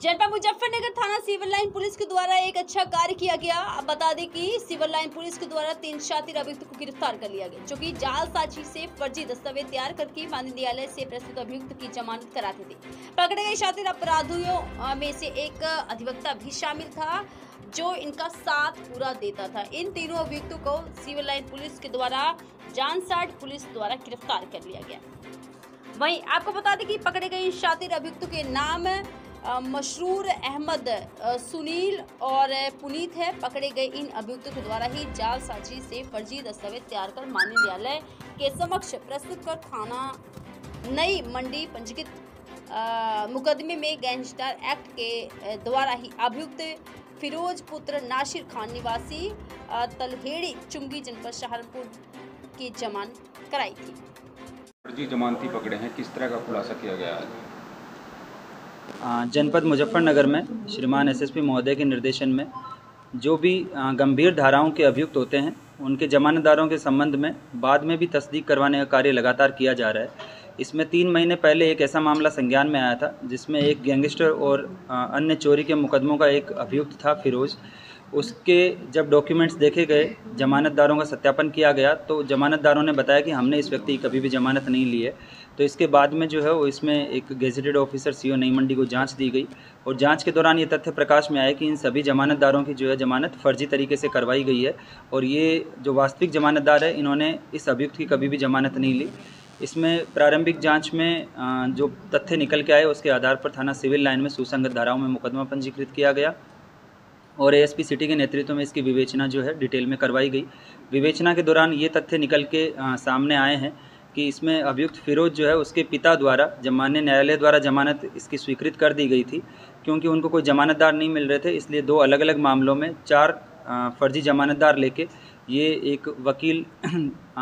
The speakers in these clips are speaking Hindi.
जनपद मुजफ्फरनगर थाना सिविल लाइन पुलिस के द्वारा एक अच्छा कार्य किया गया। अब बता दें कि सिविल लाइन पुलिस के द्वारा 3 शातिर अभियुक्त को गिरफ्तार कर लिया गया, जो कि जालसाजी से फर्जी दस्तावेज तैयार करके माननीय न्यायालय से प्रस्तुत अभियुक्त की जमानत कराते थे। पकड़े गए शातिर अपराधियों में से एक अधिवक्ता भी शामिल था, जो इनका साथ पूरा देता था। इन तीनों अभियुक्तों को सिविल लाइन पुलिस के द्वारा जानसाठ पुलिस द्वारा गिरफ्तार कर लिया गया। वहीं आपको बता दें कि पकड़े गए इन शातिर अभियुक्तों के नाम मशरूर अहमद, सुनील और पुनीत है। पकड़े गए इन अभियुक्तों के द्वारा ही जालसाजी से फर्जी दस्तावेज तैयार कर माननीय न्यायालय के समक्ष प्रस्तुत कर थाना नई मंडी पंजीकृत मुकदमे में गैंगस्टर एक्ट के द्वारा ही अभियुक्त फिरोज पुत्र नासिर खान निवासी तलहेड़ी चुंगी जनपद सहारनपुर की जमानत कराई थी। फर्जी जमानती पकड़े हैं, किस तरह का खुलासा किया गया है? जनपद मुजफ्फरनगर में श्रीमान एसएसपी महोदय के निर्देशन में जो भी गंभीर धाराओं के अभियुक्त होते हैं, उनके जमानतदारों के संबंध में बाद में भी तस्दीक करवाने का कार्य लगातार किया जा रहा है। इसमें 3 महीने पहले एक ऐसा मामला संज्ञान में आया था, जिसमें एक गैंगस्टर और अन्य चोरी के मुकदमों का एक अभियुक्त था फिरोज। उसके जब डॉक्यूमेंट्स देखे गए, जमानतदारों का सत्यापन किया गया, तो जमानतदारों ने बताया कि हमने इस व्यक्ति की कभी भी जमानत नहीं ली है। तो इसके बाद में जो है वो इसमें एक gazetted officer CO Nai Mandi को जांच दी गई, और जांच के दौरान ये तथ्य प्रकाश में आया कि इन सभी जमानतदारों की जो है जमानत फर्जी तरीके से करवाई गई है, और ये जो वास्तविक जमानतदार है, इन्होंने इस अभियुक्त की कभी भी जमानत नहीं ली। इसमें प्रारंभिक जांच में जो तथ्य निकल के आए, उसके आधार पर थाना सिविल लाइन में सुसंगत धाराओं में मुकदमा पंजीकृत किया गया, और एएसपी सिटी के नेतृत्व में इसकी विवेचना जो है डिटेल में करवाई गई। विवेचना के दौरान ये तथ्य निकल के सामने आए हैं कि इसमें अभियुक्त फिरोज जो है, उसके पिता द्वारा माननीय न्यायालय द्वारा जमानत इसकी स्वीकृत कर दी गई थी, क्योंकि उनको कोई जमानतदार नहीं मिल रहे थे। इसलिए 2 अलग अलग मामलों में 4 फर्जी जमानतदार लेके ये एक वकील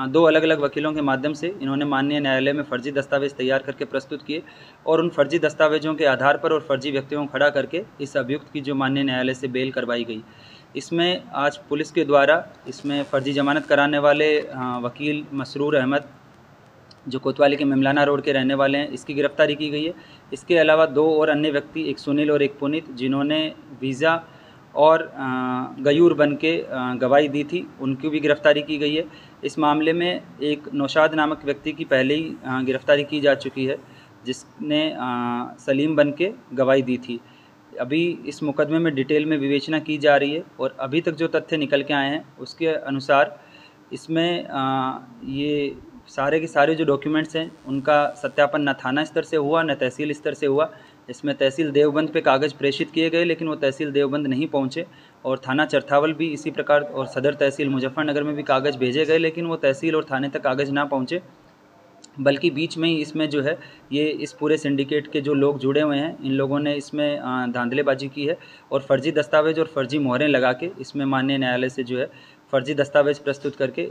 2 अलग अलग वकीलों के माध्यम से इन्होंने माननीय न्यायालय में फर्जी दस्तावेज तैयार करके प्रस्तुत किए, और उन फर्जी दस्तावेजों के आधार पर और फर्जी व्यक्तियों को खड़ा करके इस अभियुक्त की जो माननीय न्यायालय से बेल करवाई गई। इसमें आज पुलिस के द्वारा इसमें फर्जी जमानत कराने वाले वकील मसरूर अहमद, जो कोतवाली के मेमलाना रोड के रहने वाले हैं, इसकी गिरफ्तारी की गई है। इसके अलावा 2 और अन्य व्यक्ति, एक सुनील और एक पुनीत, जिन्होंने वीज़ा और गयूर बन के गवाही दी थी, उनकी भी गिरफ्तारी की गई है। इस मामले में एक नौशाद नामक व्यक्ति की पहले ही गिरफ्तारी की जा चुकी है, जिसने सलीम बन के गवाही दी थी। अभी इस मुकदमे में डिटेल में विवेचना की जा रही है, और अभी तक जो तथ्य निकल के आए हैं उसके अनुसार इसमें ये सारे के सारे जो डॉक्यूमेंट्स हैं, उनका सत्यापन न थाना स्तर से हुआ न तहसील स्तर से हुआ। इसमें तहसील देवबंद पे कागज़ प्रेषित किए गए, लेकिन वो तहसील देवबंद नहीं पहुंचे, और थाना चरथावल भी इसी प्रकार, और सदर तहसील मुजफ्फरनगर में भी कागज़ भेजे गए, लेकिन वो तहसील और थाने तक कागज़ ना पहुंचे। बल्कि बीच में ही इसमें जो है ये इस पूरे सिंडिकेट के जो लोग जुड़े हुए हैं, इन लोगों ने इसमें धांधलेबाजी की है, और फर्जी दस्तावेज और फर्जी मोहरें लगा के इसमें माननीय न्यायालय से जो है फर्जी दस्तावेज प्रस्तुत करके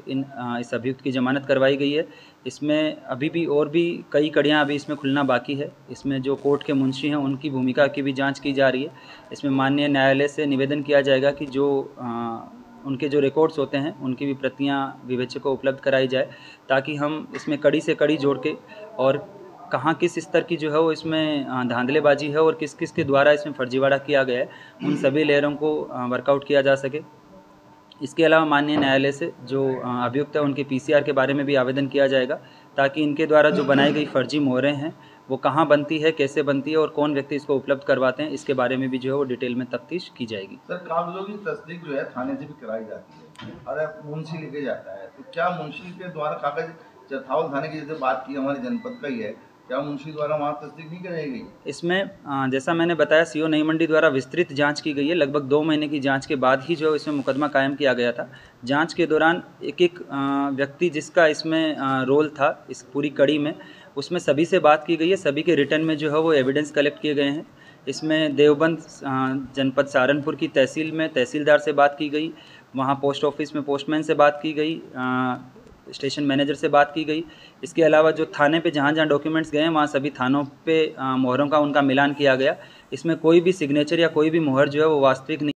इस अभियुक्त की जमानत करवाई गई है। इसमें अभी भी और भी कई कड़ियाँ अभी इसमें खुलना बाकी है। इसमें जो कोर्ट के मुंशी हैं, उनकी भूमिका की भी जांच की जा रही है। इसमें माननीय न्यायालय से निवेदन किया जाएगा कि जो उनके जो रिकॉर्ड्स होते हैं, उनकी भी प्रतियाँ विवेचक को उपलब्ध कराई जाए, ताकि हम इसमें कड़ी से कड़ी जोड़ के, और कहाँ किस स्तर की जो है वो इसमें धांधलेबाजी है और किस किस के द्वारा इसमें फर्जीवाड़ा किया गया है, उन सभी लेयरों को वर्कआउट किया जा सके। इसके अलावा माननीय न्यायालय से जो अभियुक्त है, उनके पीसीआर के बारे में भी आवेदन किया जाएगा, ताकि इनके द्वारा जो बनाई गई फर्जी मोहरें हैं वो कहाँ बनती है, कैसे बनती है, और कौन व्यक्ति इसको उपलब्ध करवाते हैं, इसके बारे में भी जो है वो डिटेल में तफ्तीश की जाएगी। सर, कागजों की तस्दीक जो है थाने से भी कराई जाती है, और मुंशी लेके जाता है, तो क्या मुंशी के द्वारा कागज चरथावल थाने की जैसे बात की हमारे जनपद का ही है, क्या मुंशी द्वारा वहाँ तस्दीक नहीं कराई गई? इसमें जैसा मैंने बताया, सीओ नई मंडी द्वारा विस्तृत जांच की गई है। लगभग 2 महीने की जांच के बाद ही जो इसमें मुकदमा कायम किया गया था। जांच के दौरान एक एक व्यक्ति जिसका इसमें रोल था इस पूरी कड़ी में, उसमें सभी से बात की गई है। सभी के रिटर्न में जो है वो एविडेंस कलेक्ट किए गए हैं। इसमें देवबंद जनपद सहारनपुर की तहसील में तहसीलदार से बात की गई, वहाँ पोस्ट ऑफिस में पोस्टमैन से बात की गई, स्टेशन मैनेजर से बात की गई। इसके अलावा जो थाने पे जहाँ जहाँ डॉक्यूमेंट्स गए हैं, वहाँ सभी थानों पे मोहरों का उनका मिलान किया गया। इसमें कोई भी सिग्नेचर या कोई भी मोहर जो है वो वास्तविक नहीं